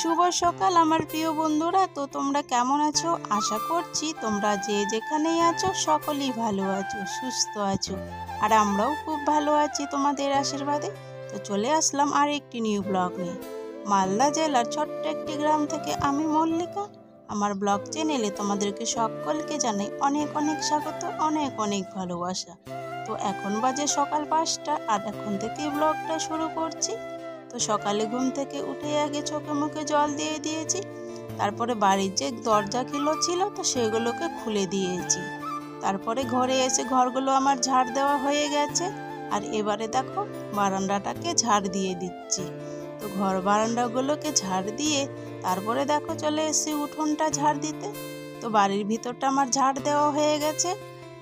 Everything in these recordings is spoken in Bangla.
শুভ সকাল আমার প্রিয় বন্ধুরা। তো তোমরা কেমন আছো? আশা করছি তোমরা যে যেখানেই আছো সকলেই ভালো আছো, সুস্থ আছো। আর আমরাও খুব ভালো আছি তোমাদের আশীর্বাদে। তো চলে আসলাম আর একটি নিউ ব্লগ নিয়ে। মালদা জেলার ছোট্ট একটি গ্রাম থেকে আমি মল্লিকা। আমার ব্লগ চ্যানেলে তোমাদেরকে সকলকে জানাই অনেক অনেক স্বাগত, অনেক অনেক ভালোবাসা। তো এখন বাজে সকাল 5টা আর এখন থেকেই ব্লগটা শুরু করছি। তো সকালে ঘুম থেকে উঠে আগে চোখে মুখে জল দিয়ে দিয়েছি, তারপরে বাড়ির যে দরজাগুলো ছিল তো সেগুলোকে খুলে দিয়েছি। তারপরে ঘরে এসে ঘরগুলো আমার ঝাড় দেওয়া হয়ে গেছে। আর এবারে দেখো বারান্দাটাকে ঝাড় দিয়ে দিচ্ছি। তো ঘর বারান্দাগুলোকে ঝাড় দিয়ে তারপরে দেখো চলে এসেছি উঠোনটা ঝাড় দিতে। তো বাড়ির ভিতরটা আমার ঝাড় দেওয়া হয়ে গেছে।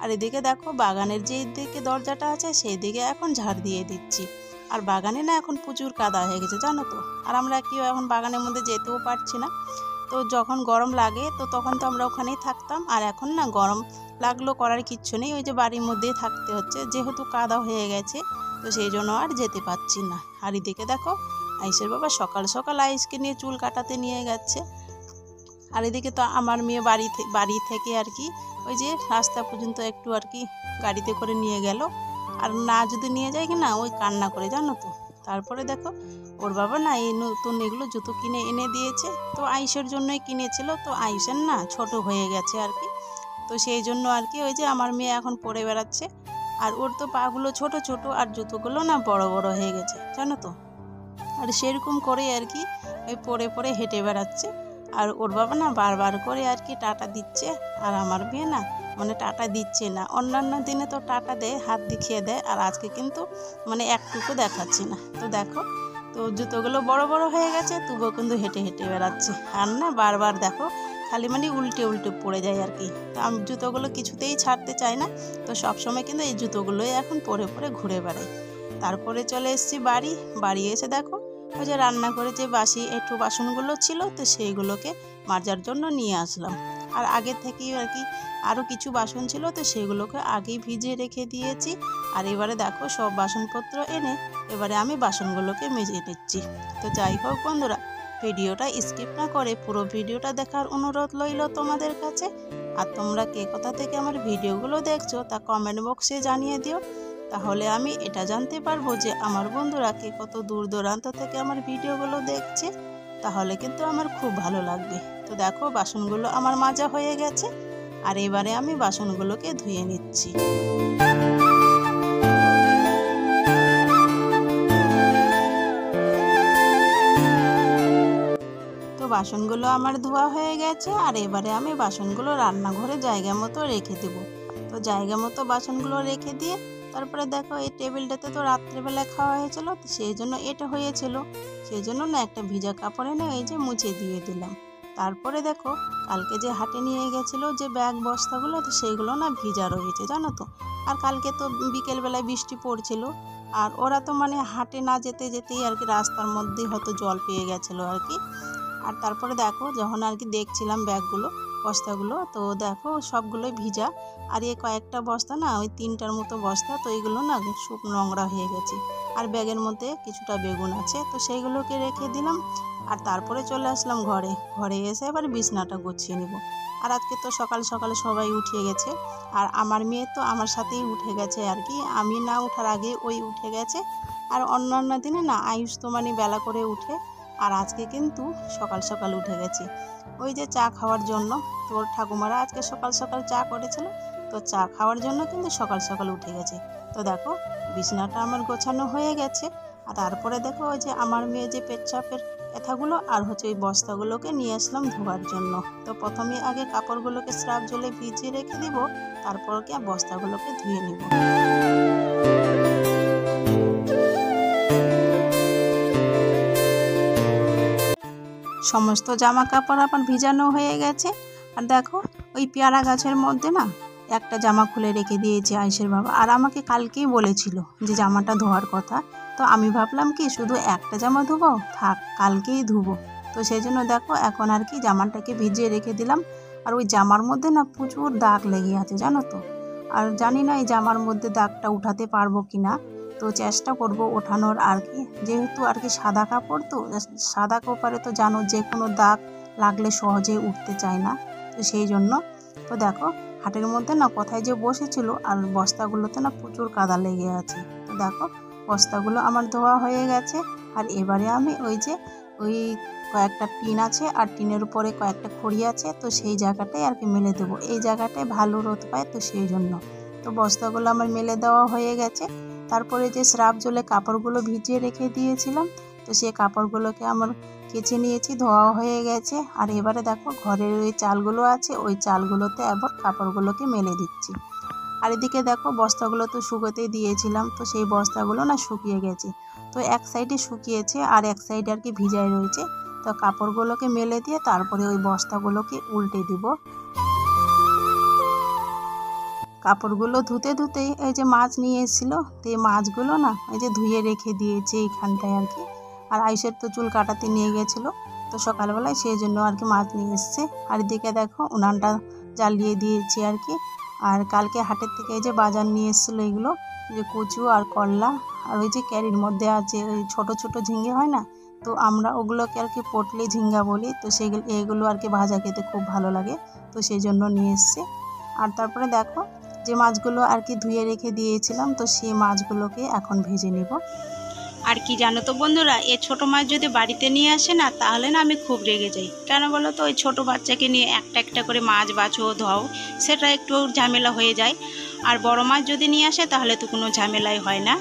আর এদিকে দেখো বাগানের যে দিকে দরজাটা আছে সেই দিকে এখন ঝাড় দিয়ে দিচ্ছি। আর বাগানে না এখন প্রচুর কাদা হয়ে গেছে জানো তো। আর আমরা কেউ এখন বাগানের মধ্যে যেতেও পারছি না। তো যখন গরম লাগে তো তখন তো আমরা ওখানেই থাকতাম, আর এখন না গরম লাগলো করার কিচ্ছু নেই, ওই যে বাড়ির মধ্যেই থাকতে হচ্ছে যেহেতু কাদা হয়ে গেছে। তো সেই জন্য আর যেতে পারছি না। আর এদিকে দেখো আইসের বাবা সকাল সকাল আইসকে নিয়ে চুল কাটাতে নিয়ে গেছে। আর এদিকে তো আমার মেয়ে বাড়ি থেকে আর কি ওই যে রাস্তা পর্যন্ত একটু আর কি গাড়িতে করে নিয়ে গেল। আর না যদি নিয়ে যায় কি না ওই কান্না করে জানো তো। তারপরে দেখো ওর বাবা না এই নতুন এগুলো জুতো কিনে এনে দিয়েছে। তো আইসের জন্যই কিনেছিল, তো আইসের না ছোট হয়ে গেছে আর কি। তো সেই জন্য আর কি ওই যে আমার মেয়ে এখন পরে বেড়াচ্ছে। আর ওর তো পাগুলো ছোট ছোট আর জুতোগুলো না বড় বড় হয়ে গেছে জানো তো। আর সেরকম করেই আর কি ওই পরে পরে হেঁটে বেড়াচ্ছে। আর ওর বাবা না বারবার করে আর কি টাটা দিচ্ছে। আর আমার মেয়ে না মানে টাটা দিচ্ছে না। অন্যান্য দিনে তো টাটা দেয়, হাত দেখিয়ে দেয়, আর আজকে কিন্তু মানে একটুকু দেখাচ্ছি না। তো দেখো তো জুতোগুলো বড় বড় হয়ে গেছে, তবুও কিন্তু হেঁটে হেঁটে বেড়াচ্ছে। আর না বারবার দেখো খালি মানে উল্টে উল্টে পড়ে যায় আর কি। তো আমি জুতোগুলো কিছুতেই ছাড়তে চাই না। তো সবসময় কিন্তু এই জুতোগুলোই এখন পরে পরে ঘুরে বেড়াই। তারপরে চলে এসেছি বাড়ি এসে দেখো ওই যে রান্না করে যে বাসি একটু বাসনগুলো ছিল তো সেইগুলোকে মাজার জন্য নিয়ে আসলাম। আর আগে থেকেই আর কি আরও কিছু বাসন ছিল তো সেগুলোকে আগেই ভিজিয়ে রেখে দিয়েছি। আর এবারে দেখো সব বাসনপত্র এনে এবারে আমি বাসনগুলোকে মেজে নিচ্ছি। তো যাই হোক বন্ধুরা, ভিডিওটা স্কিপ না করে পুরো ভিডিওটা দেখার অনুরোধ রইল তোমাদের কাছে। আর তোমরা কে কোথা থেকে আমার ভিডিওগুলো দেখছো তা কমেন্ট বক্সে জানিয়ে দিও। তাহলে আমি এটা জানতে পারবো যে আমার বন্ধুরা কে কত দূর দূরান্ত থেকে আমার ভিডিওগুলো দেখছে। তাহলে কিন্তু আমার খুব ভালো লাগবে। তো দেখো বাসনগুলো আমার মাজা হয়ে গেছে। আর এবারে আমি বাসনগুলোকে ধুয়ে নিচ্ছি। তো বাসনগুলো আমার ধোয়া হয়ে গেছে। আর এবারে আমি বাসনগুলো রান্নাঘরে জায়গা মতো রেখে দেবো। তো জায়গা মতো বাসনগুলো রেখে দিয়ে তারপরে দেখো এই টেবিলটাতে তো রাত্রেবেলায় খাওয়া হয়েছিল, তো সেই জন্য এটা হয়েছিল। সেই জন্য না একটা ভিজা কাপড় এনে এই যে মুছে দিয়ে দিলাম। তারপরে দেখো কালকে যে হাটে নিয়ে গেছিলো যে ব্যাগ বস্তাগুলো তো সেইগুলো না ভিজা রয়েছে জানো তো। আর কালকে তো বিকেলবেলায় বৃষ্টি পড়ছিল। আর ওরা তো মানে হাটে না যেতে যেতেই আর কি রাস্তার মধ্যেই হয়তো জল পেয়ে গেছিলো আর কি। আর তারপরে দেখো যখন আর কি দেখছিলাম ব্যাগগুলো বস্তাগুলো তো দেখো সবগুলোই ভিজা। আর এই কয়েকটা বস্তা না ওই 3টার মতো বস্তা তো এইগুলো না খুব নোংরা হয়ে গেছে। আর ব্যাগের মধ্যে কিছুটা বেগুন আছে তো সেইগুলোকে রেখে দিলাম। আর তারপরে চলে আসলাম ঘরে এসে এবার বিছনাটা গুছিয়ে নেব। আর আজকে তো সকাল সকালে সবাই উঠে গেছে। আর আমার মেয়ে তো আমার সাথেই উঠে গেছে আর কি, আমি না ওঠার আগে ওই উঠে গেছে। আর অন্যান্য দিনে না আয়ুষ তো মানে বেলা করে উঠে। আর আজকে কিন্তু সকাল সকাল উঠে গেছি ওই যে চা খাওয়ার জন্য। তোর ঠাকুমারা আজকে সকাল সকাল চা করেছিল, তো চা খাওয়ার জন্য কিন্তু সকাল সকাল উঠে গেছে। তো দেখো বিছানাটা আমার গোছানো হয়ে গেছে। আর তারপরে দেখো ওই যে আমার মেয়ে যে পেচ্ছাপের ব্যথাগুলো আর হচ্ছে ওই বস্তাগুলোকে নিয়ে আসলাম ধোয়ার জন্য। তো প্রথমে আগে কাপড়গুলোকে স্রাব জলে ভিজিয়ে রেখে দিব, তারপর কি বস্তাগুলোকে ধুয়ে নিব। সমস্ত জামা কাপড় আমার ভিজানো হয়ে গেছে। আর দেখো ওই পেয়ারা গাছের মধ্যে না একটা জামা খুলে রেখে দিয়েছে আয়ুষের বাবা। আর আমাকে কালকেই বলেছিল যে জামাটা ধোয়ার কথা। তো আমি ভাবলাম কি শুধু একটা জামা ধুবো, থাক কালকেই ধুবো। তো সেই জন্য দেখো এখন আর কি জামাটাকে ভিজিয়ে রেখে দিলাম। আর ওই জামার মধ্যে না প্রচুর দাগ লেগে আছে জানো তো। আর জানি না এই জামার মধ্যে দাগটা উঠাতে পারবো কি না। তো চেষ্টা করব ওঠানোর আর কি, যেহেতু আর কি সাদা কাপড়, তো সাদা কাপড়ে তো জানো যে কোনো দাগ লাগলে সহজেই উঠতে চায় না, তো সেই জন্য। তো দেখো হাটের মধ্যে না কোথায় যে বসেছিল, আর বস্তাগুলোতে না প্রচুর কাদা লেগে আছে। তো দেখো বস্তাগুলো আমার ধোয়া হয়ে গেছে। আর এবারে আমি ওই কয়েকটা টিন আছে, আর টিনের উপরে কয়েকটা খড়ি আছে, তো সেই জায়গাটায় আর কি মেলে দেবো। এই জায়গাটায় ভালো রোদ পায়, তো সেই জন্য। তো বস্তাগুলো আমার মেলে দেওয়া হয়ে গেছে। তারপরে যে স্রাব জলে কাপড়গুলো ভিজিয়ে রেখে দিয়েছিলাম, তো সেই কাপড়গুলোকে আমার কেচে নিয়েছি, ধোয়া হয়ে গেছে। আর এবারে দেখো ঘরের ওই চালগুলো আছে, ওই চালগুলোতে আবার কাপড়গুলোকে মেলে দিচ্ছি। আর এদিকে দেখো বস্তাগুলো তো শুকোতে দিয়েছিলাম, তো সেই বস্তাগুলো না শুকিয়ে গেছে। তো এক সাইডে শুকিয়েছে আর এক সাইডে আর কি ভিজায় রয়েছে। তো কাপড়গুলোকে মেলে দিয়ে তারপরে ওই বস্তাগুলোকে উল্টে দিব। কাপড়গুলো ধুতে ধুতেই এই যে মাছ নিয়ে এসেছিলো, তো এই মাছগুলো না এই যে ধুয়ে রেখে দিয়েছে এইখানটায় আর কি। আর আয়ুষের তো চুল কাটাতে নিয়ে গেছিলো, তো সকালবেলায় সেই জন্য আর কি মাছ নিয়ে এসছে। আর এদিকে দেখো উনানটা জ্বালিয়ে দিয়েছি আর কি। আর কালকে হাটের থেকে এই যে বাজার নিয়ে এসেছিলো এগুলো, যে কচু আর করলা, আর ওই যে ক্যারির মধ্যে আছে ওই ছোট ছোট ঝিঙ্গে হয় না, তো আমরা ওগুলোকে আর কি পটলি ঝিঙ্গা বলি। তো সেগুলো এগুলো আর কি ভাজা খেতে খুব ভালো লাগে, তো সেই জন্য নিয়ে এসছে। আর তারপরে দেখো যে মাছগুলো আর কি ধুয়ে রেখে দিয়েছিলাম, তো সেই মাছগুলোকে এখন ভেজে নেব। আর কি জানো তো বন্ধুরা, এ ছোট মাছ যদি বাড়িতে নিয়ে আসে না, তাহলে না আমি খুব রেগে যাই। কেন বলো তো, ওই ছোট বাচ্চাকে নিয়ে একটা একটা করে মাছ বাছো ধোও, সেটা একটু ঝামেলা হয়ে যায়। আর বড় মাছ যদি নিয়ে আসে তাহলে তো কোনো ঝামেলাই হয় না।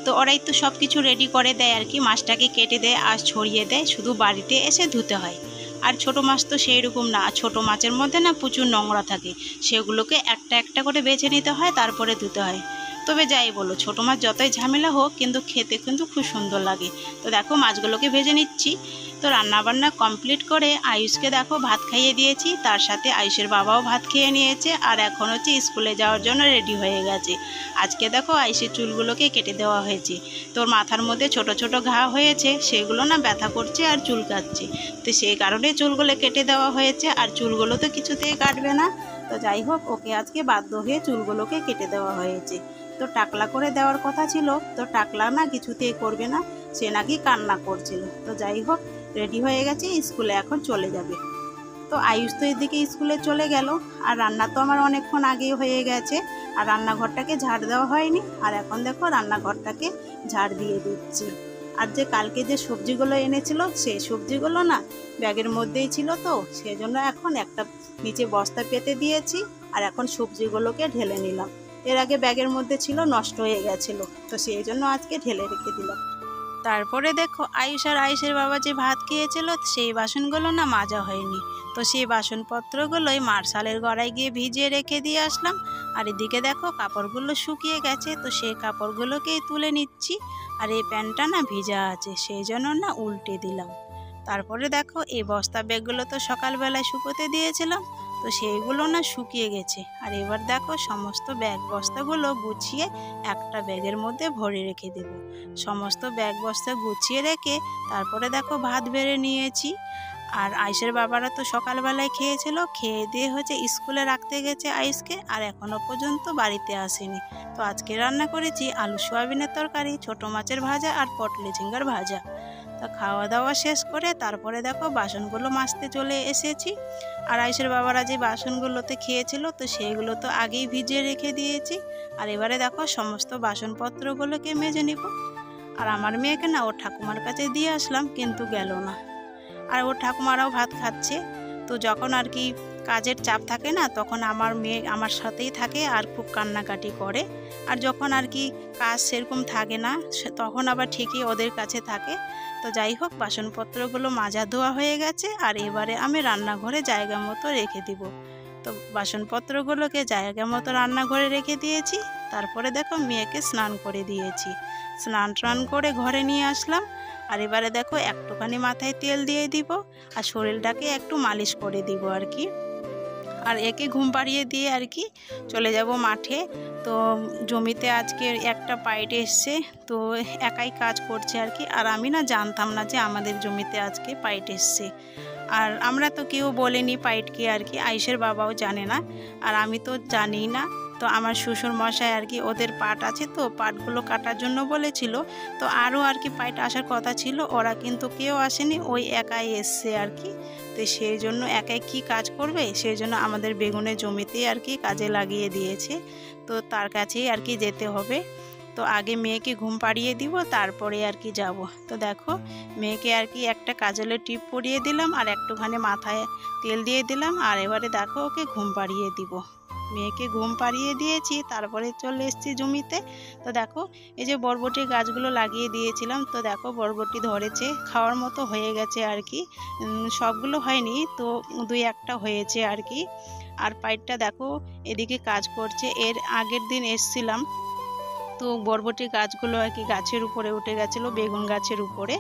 তো ওরাই তো সব কিছু রেডি করে দেয় আর কি, মাছটাকে কেটে দেয় আর ছড়িয়ে দেয়, শুধু বাড়িতে এসে ধুতে হয়। আর ছোট মাছ তো সেই রকম না, ছোট মাছের মধ্যে না প্রচুর নোংরা থাকে, সেগুলোকে একটা একটা করে বেছে নিতে হয়, তারপরে ধুতে হয়। তবে যাই বলো, ছোটো মাছ যতই ঝামেলা হোক কিন্তু খেতে কিন্তু খুব সুন্দর লাগে। তো দেখো মাছগুলোকে ভেজে নিচ্ছি। তো রান্নাবান্না কমপ্লিট করে আয়ুষকে দেখো ভাত খাইয়ে দিয়েছি, তার সাথে আয়ুষের বাবাও ভাত খেয়ে নিয়েছে। আর এখন হচ্ছে স্কুলে যাওয়ার জন্য রেডি হয়ে গেছে। আজকে দেখো আয়ুষের চুলগুলোকে কেটে দেওয়া হয়েছে। তোর মাথার মধ্যে ছোট ছোট ঘা হয়েছে, সেগুলো না ব্যথা করছে আর চুলকাচ্ছে, তো সেই কারণে চুলগুলো কেটে দেওয়া হয়েছে। আর চুলগুলো তো কিছুতেই কাটবে না, তো যাই হোক ওকে আজকে বাধ্য হয়ে চুলগুলোকে কেটে দেওয়া হয়েছে। তো টাকলা করে দেওয়ার কথা ছিল, তো টাকলা না কিছুতেই করবে না, সে নাকি কান্না করছিল। তো যাই হোক রেডি হয়ে গেছে, স্কুলে এখন চলে যাবে। তো আয়ুষ তো এদিকে স্কুলে চলে গেল। আর রান্না তো আমার অনেকক্ষণ আগেই হয়ে গেছে, আর রান্নাঘরটাকে ঝাড় দেওয়া হয়নি। আর এখন দেখো রান্নাঘরটাকে ঝাড় দিয়ে দিচ্ছি। আর যে কালকে যে সবজিগুলো এনেছিল, সেই সবজিগুলো না ব্যাগের মধ্যেই ছিল, তো সেজন্য এখন একটা নিচে বস্তা পেতে দিয়েছি। আর এখন সবজিগুলোকে ঢেলে নিলাম। এর আগে ব্যাগের মধ্যে ছিল, নষ্ট হয়ে গেছিল, তো সেই জন্য আজকে ঢেলে রেখে দিলাম। তারপরে দেখো আয়ুষ আর আয়ুষের বাবা যে ভাত খেয়েছিল, সেই বাসনগুলো না মাজা হয়নি, তো সেই বাসনপত্রগুলোই মার্শালের গড়ায় গিয়ে ভিজিয়ে রেখে দিয়ে আসলাম। আর এদিকে দেখো কাপড়গুলো শুকিয়ে গেছে, তো সেই কাপড়গুলোকেই তুলে নিচ্ছি। আর এই প্যান্টটা না ভিজা আছে, সেই জন্য না উল্টে দিলাম। তারপরে দেখো এই বস্তা ব্যাগগুলো তো সকালবেলায় শুকোতে দিয়েছিলাম, তো সেইগুলো না শুকিয়ে গেছে। আর এবার দেখো সমস্ত ব্যাগ বস্তাগুলো গুছিয়ে একটা ব্যাগের মধ্যে ভরে রেখে দেব। সমস্ত ব্যাগ বস্তা গুছিয়ে রেখে তারপরে দেখো ভাত বেড়ে নিয়েছি। আর আয়ুষের বাবারা তো সকালবেলায় খেয়েছিল, খেয়ে দিয়ে হচ্ছে স্কুলে রাখতে গেছে আয়ুষকে, আর এখনও পর্যন্ত বাড়িতে আসেনি। তো আজকে রান্না করেছি আলু সয়াবিনের তরকারি, ছোটো মাছের ভাজা আর পটলি ঝিঙ্গার ভাজা। তো খাওয়া দাওয়া শেষ করে তারপরে দেখো বাসনগুলো মাজতে চলে এসেছি। আর আয়ুষের বাবারা যে বাসনগুলোতে খেয়েছিল, তো সেইগুলো তো আগেই ভিজিয়ে রেখে দিয়েছি। আর এবারে দেখো সমস্ত বাসনপত্রগুলোকে মেজে নিব। আর আমার মেয়েকে না ওর ঠাকুমার কাছে দিয়ে আসলাম, কিন্তু গেল না। আর ওর ঠাকুমারাও ভাত খাচ্ছে। তো যখন আর কি কাজের চাপ থাকে না, তখন আমার মেয়ে আমার সাথেই থাকে আর খুব কান্নাকাটি করে। আর যখন আর কি কাজ সেরকম থাকে না, তখন আবার ঠিকই ওদের কাছে থাকে। তো যাই হোক বাসনপত্রগুলো মাজা ধোয়া হয়ে গেছে। আর এবারে আমি রান্নাঘরে জায়গা মতো রেখে দিব। তো বাসনপত্রগুলোকে জায়গা মতো রান্নাঘরে রেখে দিয়েছি। তারপরে দেখো মেয়েকে স্নান করে দিয়েছি, স্নান টান করে ঘরে নিয়ে আসলাম। আর এবারে দেখো একটুখানি মাথায় তেল দিয়ে দিব, আর শরীরটাকে একটু মালিশ করে দিব আর কি। আর একে ঘুম পাড়িয়ে দিয়ে আর কি চলে যাব মাঠে। তো জমিতে আজকে একটা পাইট এসছে, তো একাই কাজ করছে আর কি। আর আমি না জানতাম না যে আমাদের জমিতে আজকে পাইট এসছে। আর আমরা তো কেউ বলেনি পাইট কি আর কি, আয়ুষের বাবাও জানে না, আর আমি তো জানি না। তো আমার শ্বশুর মশাই আর কি ওদের পাট আছে, তো পাটগুলো কাটার জন্য বলেছিল। তো আরও আর কি পাইট আসার কথা ছিল, ওরা কিন্তু কেউ আসেনি, ওই একাই এসছে আর কি। তো সেই জন্য একাই কি কাজ করবে, সেই জন্য আমাদের বেগুনের জমিতেই আর কি কাজে লাগিয়ে দিয়েছে। তো তার কাছেই আর কি যেতে হবে। তো আগে মেয়েকে ঘুম পাড়িয়ে দিব, তারপরে আর কি যাব। তো দেখো মেয়েকে আর কি একটা কাজলের টিপ পরিয়ে দিলাম আর একটুখানি মাথায় তেল দিয়ে দিলাম, আর এবারে দেখো ওকে ঘুম পাড়িয়ে দিব। মেয়েকে ঘুম পাড়িয়ে দিয়েছি, তারপরে চলে এসেছি জমিতে। তো দেখো এই যে বরবটি গাছগুলো লাগিয়ে দিয়েছিলাম, তো দেখো বরবটি ধরেছে, খাওয়ার মতো হয়ে গেছে আর কি। সবগুলো হয়নি, তো 2-1টা হয়েছে আর কি। আর পাইটটা দেখো এদিকে কাজ করছে। এর আগের দিন এসছিলাম, তো বরবটি গাছগুলো আর কি গাছের উপরে উঠে গেছিলো, বেগুন গাছের উপরে।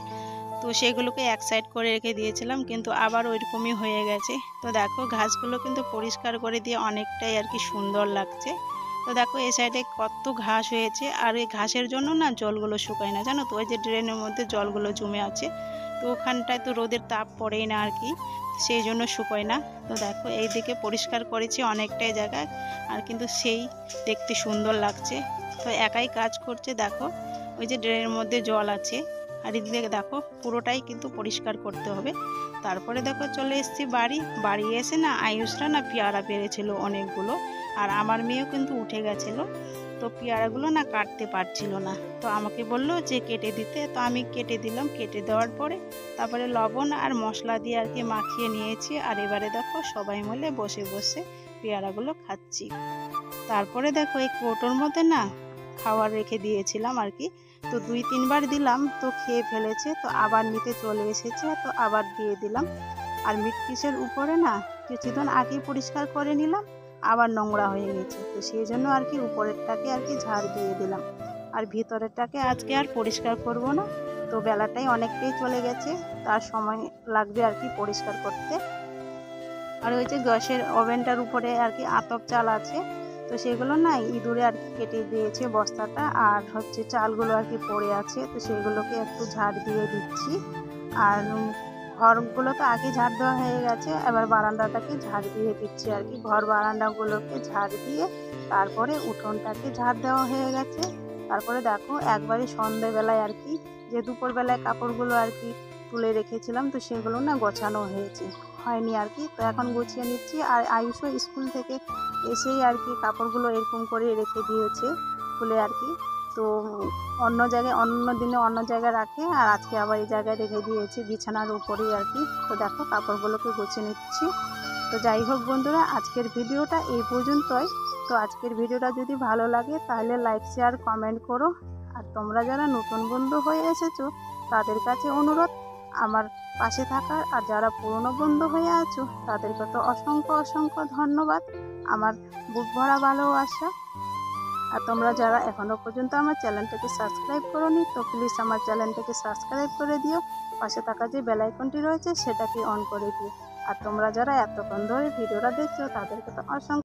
তো সেগুলোকে এক সাইড করে রেখে দিয়েছিলাম, কিন্তু আবার ওইরকমই হয়ে গেছে। তো দেখো ঘাসগুলো কিন্তু পরিষ্কার করে দিয়ে অনেকটাই আর কি সুন্দর লাগছে। তো দেখো এই সাইডে কত ঘাস হয়েছে, আর এই ঘাসের জন্য না জলগুলো শুকায় না, জানো তো, ওই যে ড্রেনের মধ্যে জলগুলো জমে আছে, তো ওখানটায় তো রোদের তাপ পড়েই না আর কি, সেই জন্য শুকোয় না। তো দেখো এইদিকে পরিষ্কার করেছি অনেকটাই জায়গায়, আর কিন্তু সেই দেখতে সুন্দর লাগছে। তো একাই কাজ করছে, দেখো ওই যে ড্রেনের মধ্যে জল আছে, আর এদিকে দেখো পুরোটাই কিন্তু পরিষ্কার করতে হবে। তারপরে দেখো চলে এসেছি বাড়ি এসে না আয়ুষরা না পেয়ারা পেরেছিল অনেকগুলো, আর আমার মেয়েও কিন্তু উঠে গেছিলো। তো পেয়ারাগুলো না কাটতে পারছিল না, তো আমাকে বললো যে কেটে দিতে, তো আমি কেটে দিলাম। কেটে দেওয়ার পরে তারপরে লবণ আর মশলা দিয়ে আর কি মাখিয়ে নিয়েছি, আর এবারে দেখো সবাই মিলে বসে বসে পেয়ারাগুলো খাচ্ছি। তারপরে দেখো এই কৌটোর মধ্যে না খাবার রেখে দিয়েছিলাম আর কি, তো 2-3বার দিলাম, তো খেয়ে ফেলেছে, তো আবার নিতে চলে এসেছে, তো আবার দিয়ে দিলাম। আর মিট পিসের উপরে না কিছুদিন আগে পরিষ্কার করে নিলাম, আবার নোংরা হয়ে গেছে, তো সেই জন্য আর কি উপরেরটাকে আর কি ঝাড় দিয়ে দিলাম, আর ভিতরেরটাকে আজকে আর পরিষ্কার করব না। তো বেলাটাই অনেকটাই চলে গেছে, তার সময় লাগবে আর কি পরিষ্কার করতে। আর ওই যে গ্যাসের ওভেনটার উপরে আর কি আতপ চাল আছে, তো সেগুলো না ইঁদুরে আর কি কেটে দিয়েছে বস্তাটা, আর হচ্ছে চালগুলো আর কি পড়ে আছে, তো সেগুলোকে একটু ঝাড় দিয়ে দিচ্ছি। আর ঘরগুলো তো আগে ঝাড় দেওয়া হয়ে গেছে, এবার বারান্দাটাকে ঝাড় দিয়ে দিচ্ছি আর কি। ঘর বারান্দাগুলোকে ঝাড় দিয়ে তারপরে উঠোনটাকে ঝাড় দেওয়া হয়ে গেছে। তারপরে দেখো একবারে সন্ধ্যেবেলায় আর কি, যে দুপুরবেলায় কাপড়গুলো আর কি তুলে রেখেছিলাম, তো সেগুলো না গোছানো হয়নি আর কি, তো এখন গুছিয়ে নিচ্ছি। আর আয়ুষও স্কুল থেকে এসেই আর কি কাপড়গুলো এরকম করে রেখে দিয়েছে খুলে আর কি। তো অন্য জায়গায় অন্য দিনে অন্য জায়গায় রাখে, আর আজকে আবার এই জায়গায় রেখে দিয়েছি বিছানার উপরেই আর কি। তো দেখো কাপড়গুলোকে গুছিয়ে নিচ্ছি। তো যাই হোক বন্ধুরা, আজকের ভিডিওটা এই পর্যন্তই। তো আজকের ভিডিওটা যদি ভালো লাগে তাহলে লাইক শেয়ার কমেন্ট করো। আর তোমরা যারা নতুন বন্ধু হয়ে এসেছো তাদের কাছে অনুরোধ আমার পাশে থাকার, আর যারা পুরনো বন্ধু হয়ে আছো তাদেরকে তো অসংখ্য অসংখ্য ধন্যবাদ, আমার বুক ভরা ভালোবাসা। আর তোমরা যারা এখনো পর্যন্ত আমার চ্যানেলটাকে সাবস্ক্রাইব করোনি, তো প্লিজ আমার চ্যানেলটাকে সাবস্ক্রাইব করে দিও, পাশে থাকা যে বেল আইকনটি রয়েছে সেটাকে অন করে দিও। আর তোমরা যারা এতক্ষণ ধরে ভিডিওটা দেখছো তাদেরকে তো অসংখ্য